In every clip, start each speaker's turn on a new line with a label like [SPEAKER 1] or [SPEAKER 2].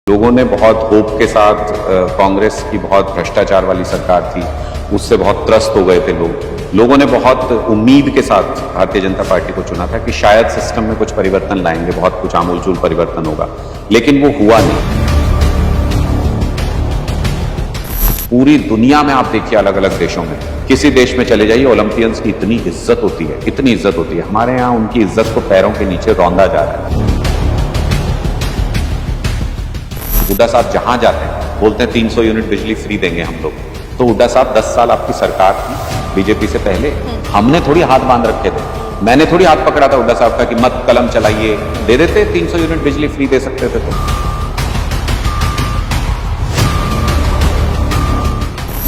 [SPEAKER 1] लोगों ने बहुत होप के साथ कांग्रेस की बहुत भ्रष्टाचार वाली सरकार थी, उससे बहुत त्रस्त हो गए थे लोगों ने बहुत उम्मीद के साथ भारतीय जनता पार्टी को चुना था कि शायद सिस्टम में कुछ परिवर्तन लाएंगे, बहुत कुछ आमूलचूल परिवर्तन होगा, लेकिन वो हुआ नहीं। पूरी दुनिया में आप देखिए, अलग अलग देशों में, किसी देश में चले जाइए, ओलंपियंस की इतनी इज्जत होती है, इतनी इज्जत होती है। हमारे यहाँ उनकी इज्जत को पैरों के नीचे रौंदा जा रहा है। हुड्डा साहब जहां जाते हैं बोलते हैं 300 यूनिट बिजली फ्री देंगे हम लोग। तो हुड्डा साहब 10 साल आपकी सरकार थी बीजेपी से पहले, हमने थोड़ी हाथ बांध रखे थे, मैंने थोड़ी हाथ पकड़ा था हुड्डा साहब का कि मत कलम चलाइए, दे देते 300 यूनिट बिजली फ्री दे सकते थे। तो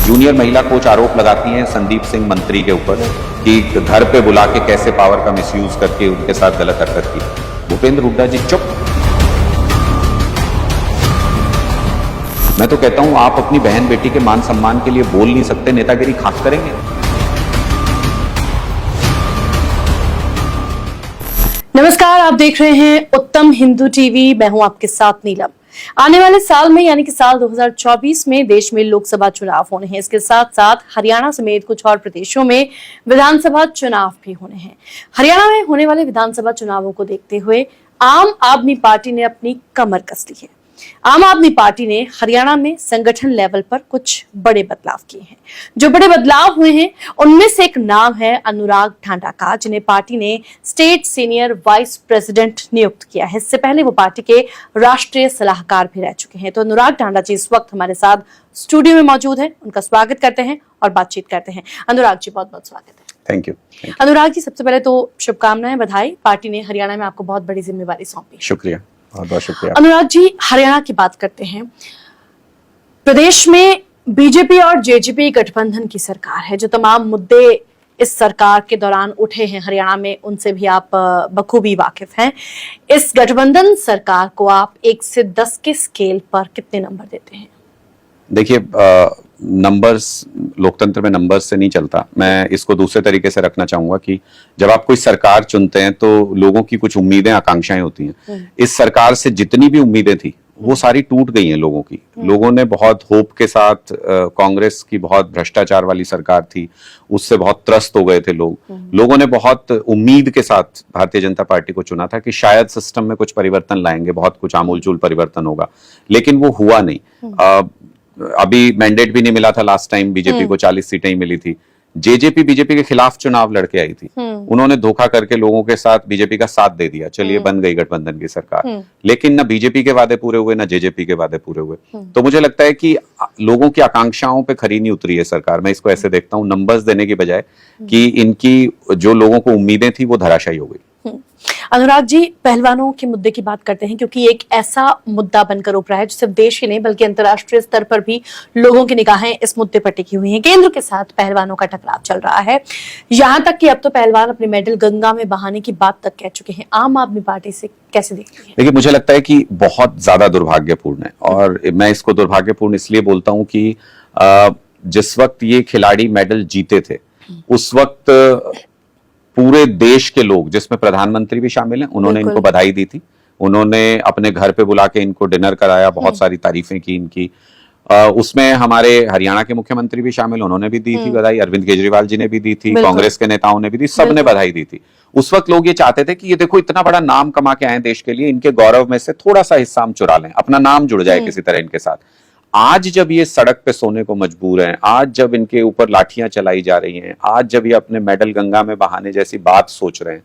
[SPEAKER 1] जूनियर महिला कोच आरोप लगाती हैं संदीप सिंह मंत्री के ऊपर कि घर पे बुला के कैसे पावर का मिसयूज करके उनके साथ गलत हरकत की। भूपेंद्र हुड्डा जी चुप। मैं तो कहता हूं आप अपनी बहन बेटी के मान सम्मान के लिए बोल नहीं सकते, नेतागिरी खास करेंगे।
[SPEAKER 2] नमस्कार, आप देख रहे हैं उत्तम हिंदू टीवी। मैं हूं आपके साथ नीलम। आने वाले साल में यानी कि साल 2024 में देश में लोकसभा चुनाव होने हैं। इसके साथ साथ हरियाणा समेत कुछ और प्रदेशों में विधानसभा चुनाव भी होने हैं। हरियाणा में होने वाले विधानसभा चुनावों को देखते हुए आम आदमी पार्टी ने अपनी कमर कस ली है। आम आदमी पार्टी ने हरियाणा में संगठन लेवल पर कुछ बड़े बदलाव किए हैं। जो बड़े बदलाव हुए हैं उनमें से एक नाम है अनुराग ठांडा का, जिन्हें पार्टी ने स्टेट सीनियर वाइस प्रेसिडेंट नियुक्त किया है। इससे पहले वो पार्टी के राष्ट्रीय सलाहकार भी रह चुके हैं। तो अनुराग ठांडा जी इस वक्त हमारे साथ स्टूडियो में मौजूद है। उनका स्वागत करते हैं और बातचीत करते हैं। अनुराग जी, बहुत बहुत स्वागत है।
[SPEAKER 1] Thank you.
[SPEAKER 2] अनुराग जी, सबसे पहले तो शुभकामनाएं, बधाई। पार्टी ने हरियाणा में आपको बहुत बड़ी जिम्मेवारी सौंपी।
[SPEAKER 1] शुक्रिया, बहुत बहुत शुक्रिया।
[SPEAKER 2] अनुराग जी, हरियाणा की बात करते हैं। प्रदेश में बीजेपी और जेजेपी गठबंधन की सरकार है। जो तमाम मुद्दे इस सरकार के दौरान उठे हैं हरियाणा में, उनसे भी आप बखूबी वाकिफ हैं। इस गठबंधन सरकार को आप 1 से 10 के स्केल पर कितने नंबर देते हैं?
[SPEAKER 1] देखिए, नंबर्स, लोकतंत्र में नंबर्स से नहीं चलता। मैं इसको दूसरे तरीके से रखना चाहूंगा कि जब आप कोई सरकार चुनते हैं तो लोगों की कुछ उम्मीदें, आकांक्षाएं होती हैं। इस सरकार से जितनी भी उम्मीदें थी वो सारी टूट गई हैं लोगों की। लोगों ने बहुत होप के साथ कांग्रेस की बहुत भ्रष्टाचार वाली सरकार थी, उससे बहुत त्रस्त हो गए थे लोगों ने बहुत उम्मीद के साथ भारतीय जनता पार्टी को चुना था कि शायद सिस्टम में कुछ परिवर्तन लाएंगे, बहुत कुछ आमूलचूल परिवर्तन होगा, लेकिन वो हुआ नहीं। अभी मैंडेट भी नहीं मिला था लास्ट टाइम, बीजेपी को 40 सीटें ही मिली थी। जेजेपी बीजेपी के खिलाफ चुनाव लड़के आई थी, उन्होंने धोखा करके लोगों के साथ बीजेपी का साथ दे दिया, चलिए बन गई गठबंधन की सरकार। लेकिन ना बीजेपी के वादे पूरे हुए, ना जेजेपी के वादे पूरे हुए। तो मुझे लगता है कि लोगों की आकांक्षाओं पे खरी नहीं उतरी है सरकार। मैं इसको ऐसे देखता हूँ, नंबर्स देने की बजाय कि इनकी जो लोगों को उम्मीदें थी वो धराशायी हो गई।
[SPEAKER 2] अनुराग जी, पहलवानों के मुद्दे की बात करते हैं, क्योंकि एक ऐसा मुद्दा बनकर उभरा है जो सिर्फ देश ही नहीं बल्कि अंतर्राष्ट्रीय स्तर पर भी लोगों की निगाहें इस मुद्दे पर टिकी हुई हैं। केंद्र के साथ पहलवानों का टकराव चल रहा है, यहाँ तक कि अब तो पहलवान अपने मेडल गंगा में बहाने की बात तक कह चुके हैं। आम आदमी पार्टी से कैसे देखती है?
[SPEAKER 1] देखिए, मुझे लगता है कि बहुत ज्यादा दुर्भाग्यपूर्ण है, और मैं इसको दुर्भाग्यपूर्ण इसलिए बोलता हूं कि जिस वक्त ये खिलाड़ी मेडल जीते थे उस वक्त पूरे देश के लोग, जिसमें प्रधानमंत्री भी शामिल हैं, उन्होंने इनको बधाई दी थी। उन्होंने अपने घर पे बुला के इनको डिनर कराया, बहुत सारी तारीफें की इनकी। उसमें हमारे हरियाणा के मुख्यमंत्री भी शामिल, उन्होंने भी दी थी बधाई, अरविंद केजरीवाल जी ने भी दी थी, कांग्रेस के नेताओं ने भी दी, सबने बधाई दी थी। उस वक्त लोग ये चाहते थे कि ये देखो इतना बड़ा नाम कमा के आए देश के लिए, इनके गौरव में से थोड़ा सा हिस्सा हम चुरा लें, अपना नाम जुड़ जाए किसी तरह इनके साथ। आज जब ये सड़क पे सोने को मजबूर हैं, आज जब इनके ऊपर लाठियां चलाई जा रही हैं, आज जब ये अपने मेडल गंगा में बहाने जैसी बात सोच रहे हैं,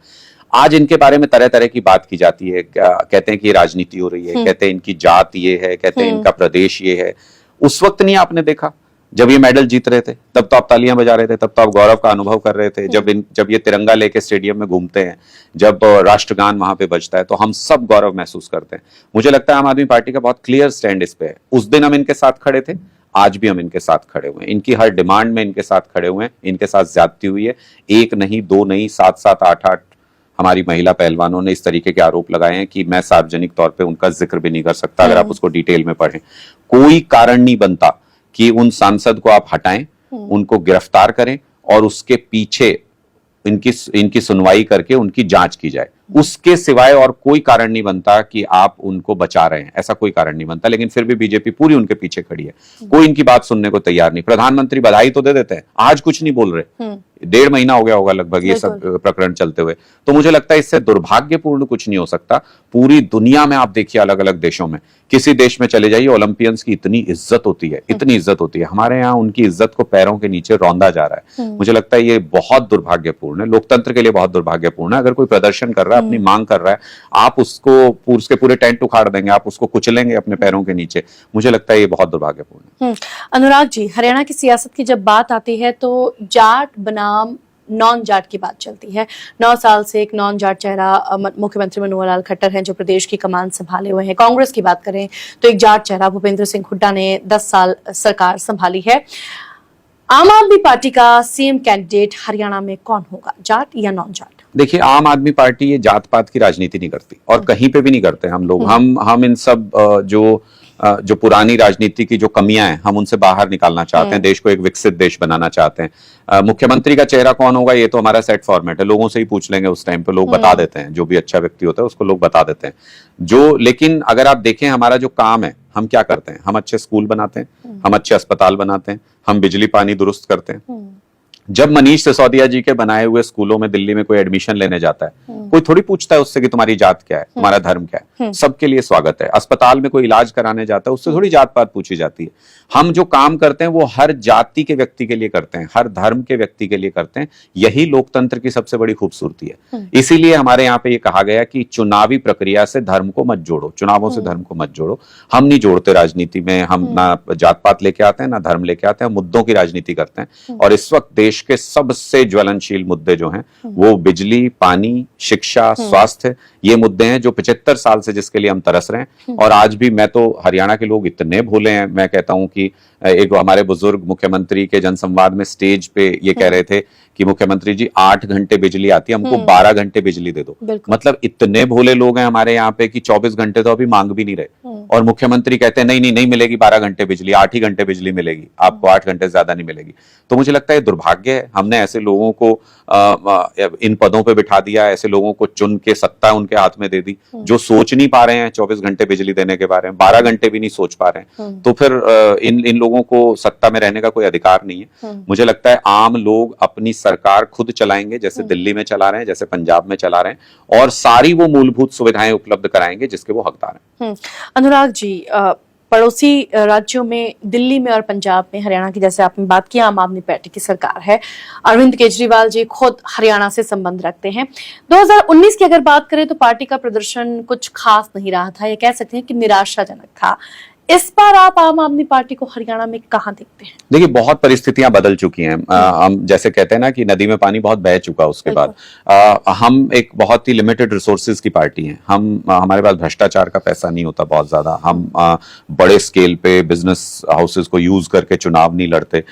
[SPEAKER 1] आज इनके बारे में तरह तरह की बात की जाती है। कहते हैं कि राजनीति हो रही है, कहते हैं इनकी जात ये है, कहते हैं इनका प्रदेश ये है। उस वक्त नहीं आपने देखा जब ये मेडल जीत रहे थे, तब तो आप तालियां बजा रहे थे, तब तो आप गौरव का अनुभव कर रहे थे। जब ये तिरंगा लेके स्टेडियम में घूमते हैं, जब राष्ट्रगान वहां पे बजता है, तो हम सब गौरव महसूस करते हैं। मुझे लगता है आम आदमी पार्टी का बहुत क्लियर स्टैंड इस पे है। उस दिन हम इनके साथ खड़े थे, आज भी हम इनके साथ खड़े हुए हैं, इनकी हर डिमांड में इनके साथ खड़े हुए हैं। इनके साथ ज्यादती हुई है, 1 नहीं 2 नहीं 7-7 8-8 हमारी महिला पहलवानों ने इस तरीके के आरोप लगाए हैं कि मैं सार्वजनिक तौर पे उनका जिक्र भी नहीं कर सकता। अगर आप उसको डिटेल में पढ़ें, कोई कारण नहीं बनता कि उन सांसद को आप हटाएं, उनको गिरफ्तार करें और उसके पीछे इनकी सुनवाई करके उनकी जांच की जाए। उसके सिवाय और कोई कारण नहीं बनता कि आप उनको बचा रहे हैं, ऐसा कोई कारण नहीं बनता। लेकिन फिर भी बीजेपी पूरी उनके पीछे खड़ी है, कोई इनकी बात सुनने को तैयार नहीं। प्रधानमंत्री बधाई तो दे देते हैं, आज कुछ नहीं बोल रहे, 1.5 महीना हो गया होगा लगभग ये सब प्रकरण चलते हुए। तो मुझे लगता है इससे दुर्भाग्यपूर्ण कुछ नहीं हो सकता। पूरी दुनिया में आप देखिए, अलग अलग देशों में, किसी देश में चले जाइए, ओलंपियंस की इतनी इज्जत होती है, इतनी इज्जत होती है। हमारे यहाँ उनकी इज्जत को पैरों के नीचे रौंदा जा रहा है। मुझे लगता है ये बहुत दुर्भाग्यपूर्ण है, लोकतंत्र के लिए बहुत दुर्भाग्यपूर्ण है। अगर कोई प्रदर्शन कर रहा है, अपनी मांग कर रहा है, आप उसको उसके पूरे टेंट उखाड़ देंगे, आप उसको कुचलेंगे अपने पैरों के नीचे, मुझे लगता है ये बहुत दुर्भाग्यपूर्ण है।
[SPEAKER 2] अनुराग जी, हरियाणा की सियासत की जब बात आती है तो जाट बनाम नॉन जाट की बात चलती है। 9 साल से एक नॉन जाट चेहरा मुख्यमंत्री मनोहर लाल खट्टर हैं, जो प्रदेश की कमान संभाले हुए हैं। कांग्रेस की बात करें तो एक जाट चेहरा भूपेंद्र सिंह हुड्डा ने 10 साल सरकार संभाली है। आम आदमी पार्टी का सीएम कैंडिडेट हरियाणा में कौन होगा, जाट या नॉन जाट?
[SPEAKER 1] देखिए, आम आदमी पार्टी ये जात पात की राजनीति नहीं करती, और कहीं पे भी नहीं करते हम लोग। हम इन सब जो पुरानी राजनीति की जो कमियां हैं, हम उनसे बाहर निकालना चाहते हैं, देश को एक विकसित देश बनाना चाहते हैं। मुख्यमंत्री का चेहरा कौन होगा ये तो हमारा सेट फॉर्मेट है, लोगों से ही पूछ लेंगे, उस टाइम पे लोग बता देते हैं, जो भी अच्छा व्यक्ति होता है उसको लोग बता देते हैं। लेकिन अगर आप देखें हमारा जो काम है, हम क्या करते हैं, हम अच्छे स्कूल बनाते हैं, हम अच्छे अस्पताल बनाते हैं, हम बिजली पानी दुरुस्त करते हैं। जब मनीष सिसोदिया जी के बनाए हुए स्कूलों में दिल्ली में कोई एडमिशन लेने जाता है, कोई थोड़ी पूछता है उससे कि तुम्हारी जात क्या है, तुम्हारा धर्म क्या है, सबके लिए स्वागत है। अस्पताल में कोई इलाज कराने जाता है, उससे थोड़ी जात पात पूछी जाती है। हम जो काम करते हैं वो हर जाति के व्यक्ति के लिए करते हैं, हर धर्म के व्यक्ति के लिए करते हैं। यही लोकतंत्र की सबसे बड़ी खूबसूरती है। इसीलिए हमारे यहाँ पे ये कहा गया कि चुनावी प्रक्रिया से धर्म को मत जोड़ो, चुनावों से धर्म को मत जोड़ो। हम नहीं जोड़ते राजनीति में, हम ना जात पात लेके आते हैं, ना धर्म लेके आते हैं, मुद्दों की राजनीति करते हैं। और इस वक्त देश के सबसे ज्वलनशील मुद्दे जो हैं वो बिजली, पानी, शिक्षा, स्वास्थ्य, ये मुद्दे हैं जो 75 साल से जिसके लिए हम तरस रहे हैं। और आज भी मैं तो, हरियाणा के लोग इतने भोले हैं, मैं कहता हूं कि एक हमारे बुजुर्ग मुख्यमंत्री के जनसंवाद में स्टेज पे ये कह रहे थे कि मुख्यमंत्री जी 8 घंटे बिजली आती है, हमको 12 घंटे बिजली दे दो। मतलब इतने भोले लोग हैं हमारे यहाँ पे कि 24 घंटे तो अभी मांग भी नहीं रहे, और मुख्यमंत्री कहते हैं नहीं मिलेगी 12 घंटे बिजली, 8 ही घंटे बिजली मिलेगी, आपको 8 घंटे से ज्यादा नहीं मिलेगी। तो मुझे लगता है दुर्भाग्य है, हमने ऐसे लोगों को इन पदों पे बिठा दिया, ऐसे लोगों को चुन के सत्ता उनके हाथ में दे दी, जो सोच नहीं पा रहे हैं 24 घंटे बिजली देने के बारे में, 12 घंटे भी नहीं सोच पा रहे हैं। तो फिर इन लोगों को सत्ता में रहने का कोई अधिकार नहीं है। मुझे लगता है आम लोग अपनी सरकार खुद चलाएंगे, जैसे दिल्ली में चला रहे हैं, जैसे पंजाब में चला रहे हैं, और सारी वो मूलभूत सुविधाएं उपलब्ध कराएंगे जिसके वो हकदार हैं।
[SPEAKER 2] अनुराग जी, पड़ोसी राज्यों में, दिल्ली में और पंजाब में, हरियाणा की जैसे आपने बात की, आम आदमी पार्टी की सरकार है। अरविंद केजरीवाल जी खुद हरियाणा से संबंध रखते हैं। 2019 की अगर बात करें तो पार्टी का प्रदर्शन कुछ खास नहीं रहा था, ये कह सकते हैं कि निराशाजनक था। इस बार आप आम आदमी पार्टी को हरियाणा में कहां देखते हैं? देखिए,
[SPEAKER 1] बहुत परिस्थितियां बदल चुकी हैं। हम जैसे कहते हैं ना कि नदी में पानी बहुत बह चुका, उसके बाद हम एक बहुत ही लिमिटेड रिसोर्सेज की पार्टी हैं। हमारे पास भ्रष्टाचार का पैसा नहीं होता बहुत ज्यादा, हम बड़े स्केल पे बिजनेस हाउसेज को यूज करके चुनाव नहीं लड़ते।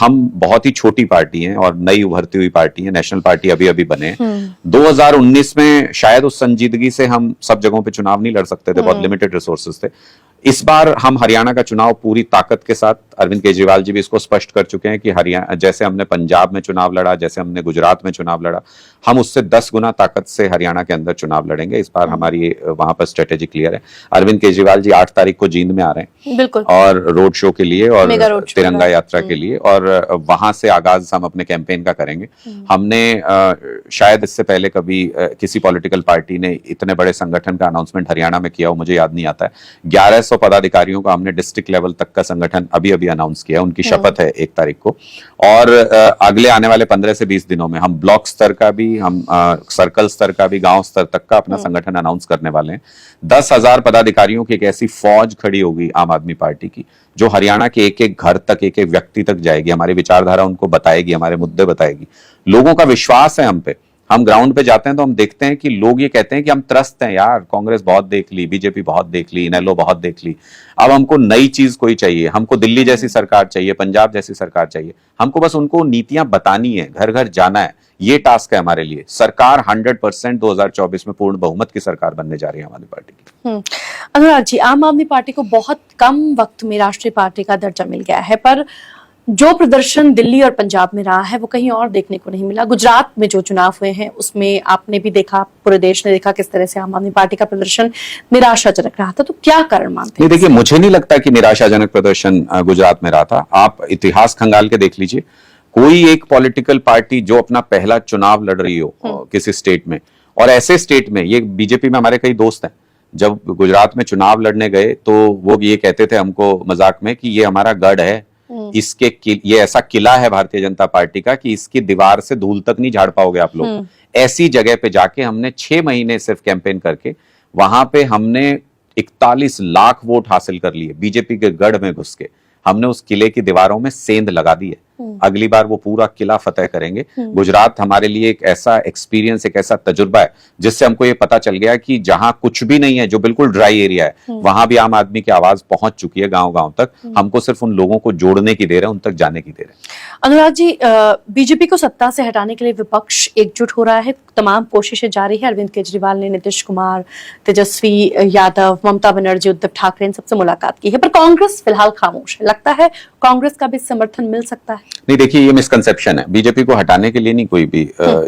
[SPEAKER 1] हम बहुत ही छोटी पार्टी हैं और नई उभरती हुई पार्टी है, नेशनल पार्टी अभी अभी बने। 2019 में शायद उस संजीदगी से हम सब जगहों पे चुनाव नहीं लड़ सकते थे, बहुत लिमिटेड रिसोर्सेज थे। इस बार हम हरियाणा का चुनाव पूरी ताकत के साथ, अरविंद केजरीवाल जी भी इसको स्पष्ट कर चुके हैं कि हरियाणा, जैसे हमने पंजाब में चुनाव लड़ा, जैसे हमने गुजरात में चुनाव लड़ा, हम उससे 10 गुना ताकत से हरियाणा के अंदर चुनाव लड़ेंगे। इस बार हमारी वहां पर स्ट्रेटेजी क्लियर है। अरविंद केजरीवाल जी 8 तारीख को जींद में आ रहे हैं, बिल्कुल, और रोड शो के लिए और तिरंगा यात्रा के लिए, और वहां से आगाज हम अपने कैंपेन का करेंगे। हमने शायद इससे पहले कभी किसी पॉलिटिकल पार्टी ने इतने बड़े संगठन का अनाउंसमेंट हरियाणा में किया हो, मुझे याद नहीं आता है। 1100 पदाधिकारियों का हमने डिस्ट्रिक्ट लेवल तक का संगठन अभी अभी अनाउंस किया, उनकी शपथ है 1 तारीख को। और अगले आने वाले 15 से 20 दिनों में हम ब्लॉक स्तर का भी, हम सर्कल स्तर का भी, गांव स्तर तक का अपना संगठन अनाउंस करने वाले हैं। 10,000 पदाधिकारियों की एक ऐसी फौज खड़ी होगी आम आदमी पार्टी की, जो हरियाणा के एक एक घर तक, एक एक व्यक्ति तक जाएगी, हमारी विचारधारा उनको बताएगी, हमारे मुद्दे बताएगी। लोगों का विश्वास है हम पे। हम ग्राउंड पे जाते हैं तो हम देखते हैं कि लोग ये कहते हैं कि हम त्रस्त हैं यार, कांग्रेस बहुत देख ली, बीजेपी बहुत देख ली, इनेलो बहुत देख ली, अब हमको नई चीज कोई चाहिए, हमको दिल्ली जैसी सरकार चाहिए, पंजाब जैसी सरकार चाहिए। हमको बस उनको नीतियां बतानी है, घर घर जाना है, ये टास्क है हमारे लिए। सरकार 100% 2024 में पूर्ण बहुमत की सरकार बनने जा रही है हमारी पार्टी की।
[SPEAKER 2] अनुराग जी, आम आदमी पार्टी को बहुत कम वक्त में राष्ट्रीय पार्टी का दर्जा मिल गया है, पर जो प्रदर्शन दिल्ली और पंजाब में रहा है वो कहीं और देखने को नहीं मिला। गुजरात में जो चुनाव हुए हैं उसमें आपने भी देखा, पूरे देश ने देखा किस तरह से आम आदमी पार्टी का प्रदर्शन निराशाजनक रहा था। तो क्या कारण मानते हैं?
[SPEAKER 1] नहीं, देखिए, मुझे नहीं लगता कि निराशाजनक प्रदर्शन गुजरात में रहा था। आप इतिहास खंगाल के देख लीजिए, कोई एक पॉलिटिकल पार्टी जो अपना पहला चुनाव लड़ रही हो किसी स्टेट में, और ऐसे स्टेट में, ये बीजेपी में हमारे कई दोस्त हैं, जब गुजरात में चुनाव लड़ने गए तो वो ये कहते थे हमको मजाक में कि ये हमारा गढ़ है, ये ऐसा किला है भारतीय जनता पार्टी का कि इसकी दीवार से धूल तक नहीं झाड़ पाओगे आप लोग। ऐसी जगह पे जाके हमने 6 महीने सिर्फ कैंपेन करके वहां पे हमने 41 लाख वोट हासिल कर लिए। बीजेपी के गढ़ में घुस के हमने उस किले की दीवारों में सेंध लगा दी है। अगली बार वो पूरा किला फतेह करेंगे। गुजरात हमारे लिए एक ऐसा एक्सपीरियंस, एक ऐसा तजुर्बा है जिससे हमको ये पता चल गया कि जहां कुछ भी नहीं है, जो बिल्कुल ड्राई एरिया है, वहां भी आम आदमी की आवाज पहुंच चुकी है गांव गांव तक। हमको सिर्फ उन लोगों को जोड़ने की देर है, उन तक जाने की देर है।
[SPEAKER 2] अनुराग जी, बीजेपी को सत्ता से हटाने के लिए विपक्ष एकजुट हो रहा है, तमाम कोशिशें जारी है। अरविंद केजरीवाल ने नीतीश कुमार, तेजस्वी यादव, ममता बनर्जी, उद्धव ठाकरे इन सबसे मुलाकात की है, पर कांग्रेस फिलहाल खामोश है। लगता है कांग्रेस का भी समर्थन मिल सकता है?
[SPEAKER 1] नहीं, देखिए, ये मिसकंसेप्शन है। बीजेपी को हटाने के लिए नहीं कोई भी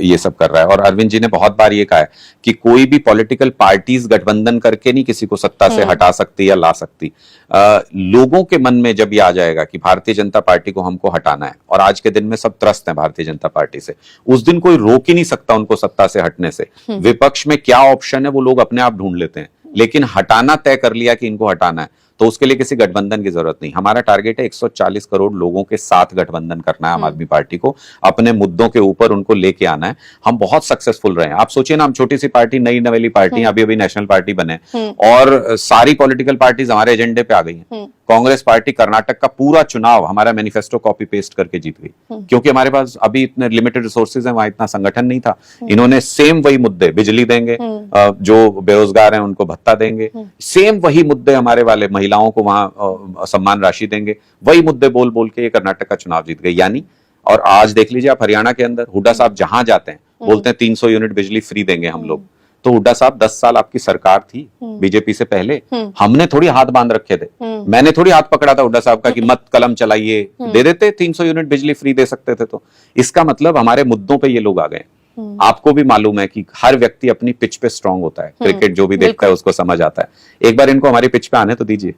[SPEAKER 1] ये सब कर रहा है। और अरविंद जी ने बहुत बार ये कहा है कि कोई भी पॉलिटिकल पार्टीज गठबंधन करके नहीं किसी को सत्ता से हटा सकती या ला सकती। लोगों के मन में जब ये आ जाएगा कि भारतीय जनता पार्टी को हमको हटाना है, और आज के दिन में सब त्रस्त हैं भारतीय जनता पार्टी से, उस दिन कोई रोक ही नहीं सकता उनको सत्ता से हटने से। विपक्ष में क्या ऑप्शन है वो लोग अपने आप ढूंढ लेते हैं, लेकिन हटाना तय कर लिया कि इनको हटाना है तो उसके लिए किसी गठबंधन की जरूरत नहीं। हमारा टारगेट है 140 करोड़ लोगों के साथ गठबंधन करना है आम आदमी पार्टी को, अपने मुद्दों के ऊपर उनको लेके आना है। हम बहुत सक्सेसफुल रहे हैं। आप सोचिए ना, हम छोटी सी पार्टी, नई नवेली पार्टी, अभी अभी नेशनल पार्टी बने, और सारी पॉलिटिकल पार्टीज हमारे एजेंडे पे आ गई हैं। कांग्रेस पार्टी कर्नाटक का पूरा चुनाव हमारा मैनिफेस्टो कॉपी पेस्ट करके जीत गई, क्योंकि हमारे पास अभी इतने लिमिटेड रिसोर्सेज हैं, वहां इतना संगठन नहीं था। इन्होंने सेम वही मुद्दे, बिजली देंगे, जो बेरोजगार हैं उनको भत्ता देंगे, सेम वही मुद्दे हमारे वाले, महिलाओं को वहां सम्मान राशि देंगे, वही मुद्दे बोल बोल के ये कर्नाटक का चुनाव जीत गए। यानी, और आज देख लीजिए आप, हरियाणा के अंदर हुड्डा साहब जहां जाते हैं बोलते हैं 300 यूनिट बिजली फ्री देंगे हम लोग। तो हुड्डा साहब 10 साल आपकी सरकार थी बीजेपी से पहले, हमने थोड़ी हाथ बांध रखे थे, मैंने थोड़ी हाथ पकड़ा था हुड्डा साहब का कि मत कलम चलाइए, दे देते 300 यूनिट बिजली फ्री दे सकते थे। तो इसका मतलब हमारे मुद्दों पे ये लोग आ गए। आपको भी मालूम है कि हर व्यक्ति अपनी पिच पे स्ट्रांग होता है। क्रिकेट जो भी देखता है उसको समझ आता है। एक बार इनको हमारी पिच पे आने तो दीजिए,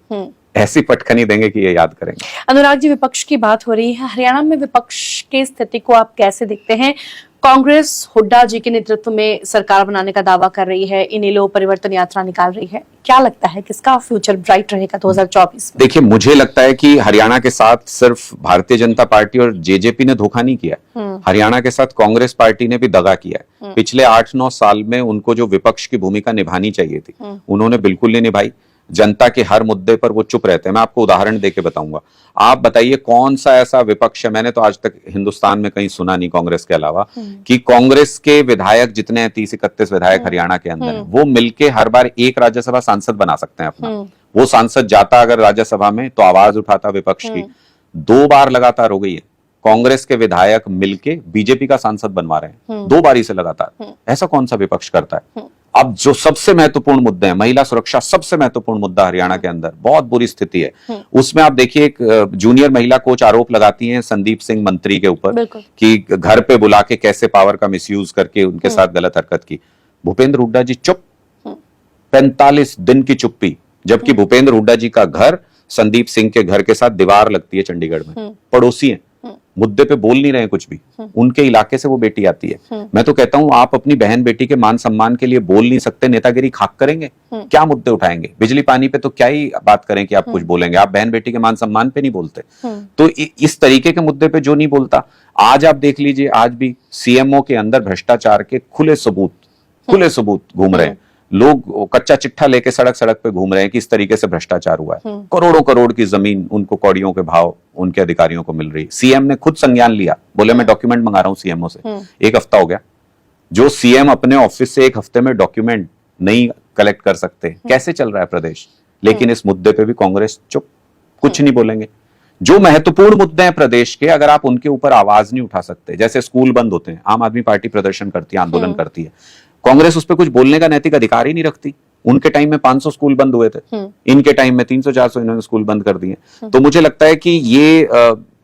[SPEAKER 1] ऐसी पटखनी देंगे कि ये याद करेंगे।
[SPEAKER 2] अनुराग जी, विपक्ष की बात हो रही है, हरियाणा में विपक्ष की स्थिति को आप कैसे देखते हैं? कांग्रेस हुड्डा जी के नेतृत्व में सरकार बनाने का दावा कर रही है, इनेलो परिवर्तन यात्रा निकाल रही है। क्या लगता है किसका फ्यूचर ब्राइट रहेगा 2024 में?
[SPEAKER 1] देखिए, मुझे लगता है कि हरियाणा के साथ सिर्फ भारतीय जनता पार्टी और जेजेपी ने धोखा नहीं किया, हरियाणा के साथ कांग्रेस पार्टी ने भी दगा किया है। पिछले 8-9 साल में उनको जो विपक्ष की भूमिका निभानी चाहिए थी, उन्होंने बिल्कुल नहीं निभाई। जनता के हर मुद्दे पर वो चुप रहते हैं। मैं आपको उदाहरण देके बताऊंगा। आप बताइए कौन सा ऐसा विपक्ष है, मैंने तो आज तक हिंदुस्तान में कहीं सुना नहीं कांग्रेस के अलावा, कि कांग्रेस के विधायक जितने हैं, 30-31 विधायक हरियाणा के अंदर, वो मिलके हर बार एक राज्यसभा सांसद बना सकते हैं अपना। वो सांसद जाता अगर राज्यसभा में तो आवाज उठाता विपक्ष की। 2 बार लगातार हो गई है कांग्रेस के विधायक मिलके बीजेपी का सांसद बनवा रहे हैं, 2 बारी से लगातार। ऐसा कौन सा विपक्ष करता है? अब जो सबसे महत्वपूर्ण मुद्दे हैं, महिला सुरक्षा सबसे महत्वपूर्ण मुद्दा हरियाणा के अंदर, बहुत बुरी स्थिति है उसमें। आप देखिए, एक जूनियर महिला कोच आरोप लगाती हैं संदीप सिंह मंत्री के ऊपर कि घर पे बुला के कैसे पावर का मिसयूज करके उनके साथ गलत हरकत की। भूपेंद्र हुड्डा जी चुप, 45 दिन की चुप्पी, जबकि भूपेंद्र हुड्डा जी का घर संदीप सिंह के घर के साथ दीवार लगती है चंडीगढ़ में, पड़ोसी हैं, मुद्दे पे बोल नहीं रहे कुछ भी। उनके इलाके से वो बेटी आती है। मैं तो कहता हूं, आप अपनी बहन बेटी के मान सम्मान के लिए बोल नहीं सकते, नेतागिरी खाक करेंगे? क्या मुद्दे उठाएंगे? बिजली पानी पे तो क्या ही बात करें कि आप कुछ बोलेंगे, आप बहन बेटी के मान सम्मान पे नहीं बोलते। तो इस तरीके के मुद्दे पे जो नहीं बोलता, आज आप देख लीजिए, आज भी सीएमओ के अंदर भ्रष्टाचार के खुले सबूत घूम रहे हैं। लोग कच्चा चिट्ठा लेके सड़क सड़क पे घूम रहे हैं कि इस तरीके से भ्रष्टाचार हुआ है। करोड़ों करोड़ की जमीन उनको कौड़ियों के भाव उनके अधिकारियों को मिल रही। सीएम ने खुद संज्ञान लिया, बोले मैं डॉक्यूमेंट मंगा रहा हूं सीएमओ से। 1 हफ्ता हो गया। जो सीएम अपने ऑफिस से 1 हफ्ते में डॉक्यूमेंट नहीं कलेक्ट कर सकते, कैसे चल रहा है प्रदेश? लेकिन इस मुद्दे पे भी कांग्रेस चुप, कुछ नहीं बोलेंगे। जो महत्वपूर्ण मुद्दे हैं प्रदेश के, अगर आप उनके ऊपर आवाज नहीं उठा सकते, जैसे स्कूल बंद होते हैं, आम आदमी पार्टी प्रदर्शन करती है, आंदोलन करती है, कांग्रेस उस पर कुछ बोलने का नैतिक अधिकार ही नहीं रखती। उनके टाइम में 500 स्कूल बंद हुए थे, इनके टाइम में 300-400 इन्होंने स्कूल बंद कर दिए। तो मुझे लगता है कि ये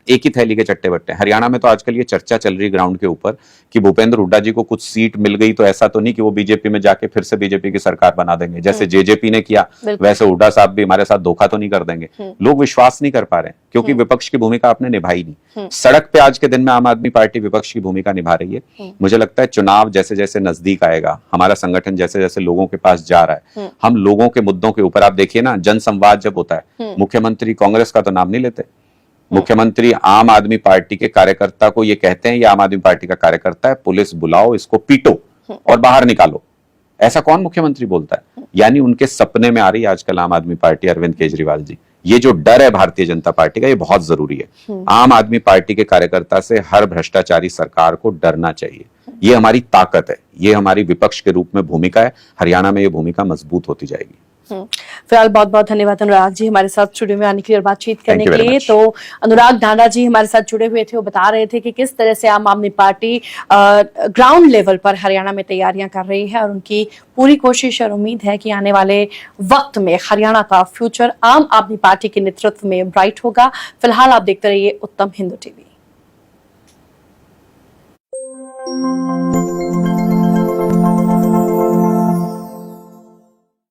[SPEAKER 1] एक ही थैली के चट्टे बट्टे। हरियाणा में तो आजकल ये चर्चा चल रही ग्राउंड के ऊपर कि भूपेंद्र हुड्डा जी को कुछ सीट मिल गई तो ऐसा तो नहीं कि वो बीजेपी में जाके फिर से बीजेपी की सरकार बना देंगे, जैसे जेजेपी ने किया वैसे हुड्डा साहब भी हमारे साथ धोखा तो नहीं कर देंगे। लोग विश्वास नहीं कर पा रहे क्योंकि विपक्ष की भूमिका आपने निभाई नहीं। सड़क पे आज के दिन में आम आदमी पार्टी विपक्ष की भूमिका निभा रही है। मुझे लगता है चुनाव जैसे जैसे नजदीक आएगा, हमारा संगठन जैसे जैसे लोगों के पास जा रहा है, हम लोगों के मुद्दों के ऊपर, आप देखिए ना, जनसंवाद जब होता है मुख्यमंत्री कांग्रेस का तो नाम नहीं लेते, मुख्यमंत्री आम आदमी पार्टी के कार्यकर्ता को ये कहते हैं ये आम आदमी पार्टी का कार्यकर्ता है, पुलिस बुलाओ, इसको पीटो और बाहर निकालो। ऐसा कौन मुख्यमंत्री बोलता है? यानी उनके सपने में आ रही है आजकल आम आदमी पार्टी, अरविंद केजरीवाल जी। ये जो डर है भारतीय जनता पार्टी का, ये बहुत जरूरी है। आम आदमी पार्टी के कार्यकर्ता से हर भ्रष्टाचारी सरकार को डरना चाहिए। ये हमारी ताकत है, ये हमारी विपक्ष के रूप में भूमिका है। हरियाणा में ये भूमिका मजबूत होती जाएगी।
[SPEAKER 2] फिलहाल बहुत बहुत धन्यवाद अनुराग जी हमारे साथ स्टूडियो में आने के लिए और बातचीत करने के लिए।
[SPEAKER 1] much.
[SPEAKER 2] तो अनुराग ढांडा जी हमारे साथ जुड़े हुए थे, वो बता रहे थे कि किस तरह से आम आदमी पार्टी ग्राउंड लेवल पर हरियाणा में तैयारियां कर रही है और उनकी पूरी कोशिश और उम्मीद है कि आने वाले वक्त में हरियाणा का फ्यूचर आम आदमी पार्टी के नेतृत्व में ब्राइट होगा। फिलहाल आप देखते रहिए उत्तम हिंदू टीवी।